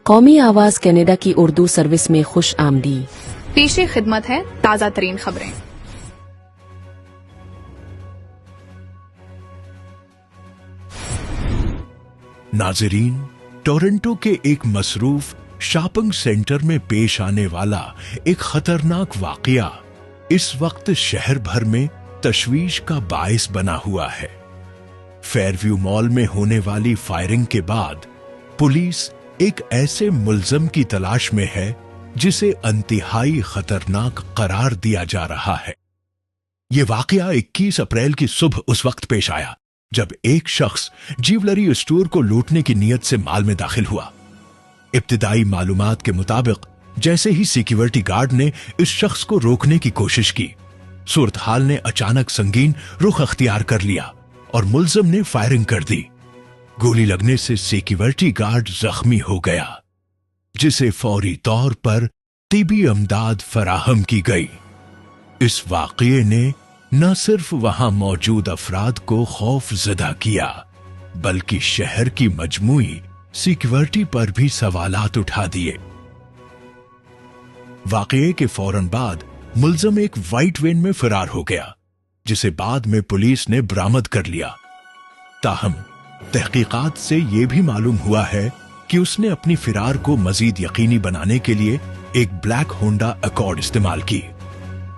قومی آواز کینیڈا کی اردو سروس میں خوش آمدید۔ پیش خدمت ہے تازہ ترین خبریں۔ ناظرین، ٹورنٹو کے ایک مصروف شاپنگ سینٹر میں پیش آنے والا ایک خطرناک واقعہ اس وقت شہر بھر میں تشویش کا باعث بنا ہوا ہے۔ فیئر ویو مال میں ہونے والی فائرنگ کے بعد پولیس ایک ایسے ملزم کی تلاش میں ہے جسے انتہائی خطرناک قرار دیا جا رہا ہے۔ یہ واقعہ 21 اپریل کی صبح اس وقت پیش آیا جب ایک شخص جیولری اسٹور کو لوٹنے کی نیت سے مال میں داخل ہوا۔ ابتدائی معلومات کے مطابق جیسے ہی سیکیورٹی گارڈ نے اس شخص کو روکنے کی کوشش کی، صورتحال نے اچانک سنگین رخ اختیار کر لیا اور ملزم نے فائرنگ کر دی۔ گولی لگنے سے سیکیورٹی گارڈ زخمی ہو گیا، جسے فوری طور پر طبی امداد فراہم کی گئی۔ اس واقعے نے نہ صرف وہاں موجود افراد کو خوف زدہ کیا بلکہ شہر کی مجموعی سیکیورٹی پر بھی سوالات اٹھا دیے۔ واقعے کے فوراً بعد ملزم ایک وائٹ وین میں فرار ہو گیا، جسے بعد میں پولیس نے برآمد کر لیا۔ تاہم تحقیقات سے یہ بھی معلوم ہوا ہے کہ اس نے اپنی فرار کو مزید یقینی بنانے کے لیے ایک بلیک ہونڈا اکارڈ استعمال کی۔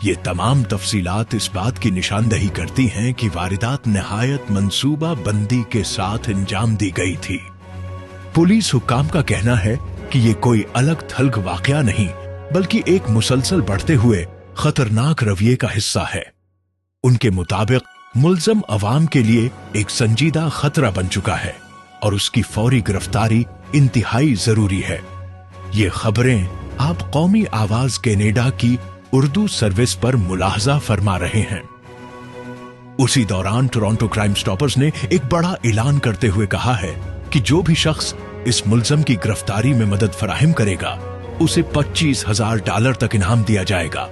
یہ تمام تفصیلات اس بات کی نشاندہی کرتی ہیں کہ واردات نہایت منصوبہ بندی کے ساتھ انجام دی گئی تھی۔ پولیس حکام کا کہنا ہے کہ یہ کوئی الگ تھلگ واقعہ نہیں بلکہ ایک مسلسل بڑھتے ہوئے خطرناک رویے کا حصہ ہے۔ ان کے مطابق ملزم عوام کے لیے ایک سنجیدہ خطرہ بن چکا ہے اور اس کی فوری گرفتاری انتہائی ضروری ہے۔ یہ خبریں آپ قومی آواز کینیڈا کی اردو سروس پر ملاحظہ فرما رہے ہیں۔ اسی دوران ٹورانٹو کرائم سٹاپرز نے ایک بڑا اعلان کرتے ہوئے کہا ہے کہ جو بھی شخص اس ملزم کی گرفتاری میں مدد فراہم کرے گا اسے $25,000 تک انعام دیا جائے گا۔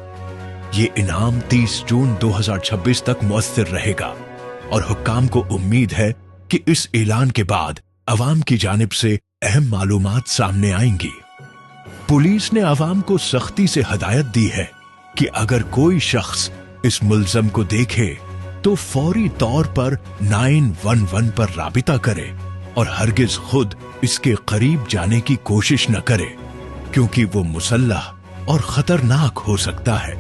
یہ انعام 30 جون 2026 تک مؤثر رہے گا اور حکام کو امید ہے کہ اس اعلان کے بعد عوام کی جانب سے اہم معلومات سامنے آئیں گی۔ پولیس نے عوام کو سختی سے ہدایت دی ہے کہ اگر کوئی شخص اس ملزم کو دیکھے تو فوری طور پر 911 پر رابطہ کرے اور ہرگز خود اس کے قریب جانے کی کوشش نہ کرے، کیونکہ وہ مسلح اور خطرناک ہو سکتا ہے۔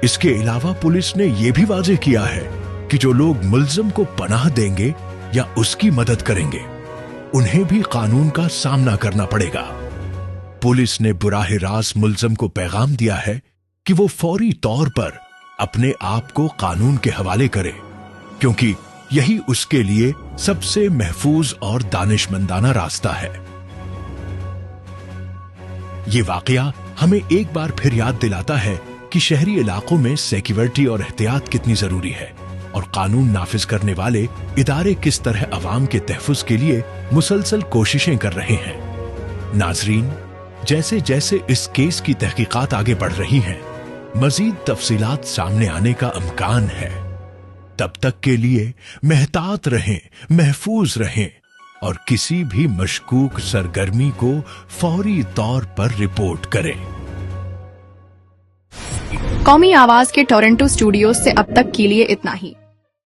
اس کے علاوہ پولیس نے یہ بھی واضح کیا ہے کہ جو لوگ ملزم کو پناہ دیں گے یا اس کی مدد کریں گے انہیں بھی قانون کا سامنا کرنا پڑے گا۔ پولیس نے براہ راست ملزم کو پیغام دیا ہے کہ وہ فوری طور پر اپنے آپ کو قانون کے حوالے کرے، کیونکہ یہی اس کے لیے سب سے محفوظ اور دانشمندانہ راستہ ہے۔ یہ واقعہ ہمیں ایک بار پھر یاد دلاتا ہے کہ شہری علاقوں میں سیکیورٹی اور احتیاط کتنی ضروری ہے اور قانون نافذ کرنے والے ادارے کس طرح عوام کے تحفظ کے لیے مسلسل کوششیں کر رہے ہیں۔ ناظرین، جیسے جیسے اس کیس کی تحقیقات آگے بڑھ رہی ہیں مزید تفصیلات سامنے آنے کا امکان ہے۔ تب تک کے لیے محتاط رہیں، محفوظ رہیں اور کسی بھی مشکوک سرگرمی کو فوری طور پر رپورٹ کریں۔ قومی آواز کے ٹورنٹو اسٹوڈیوز سے اب تک کے لیے اتنا ہی۔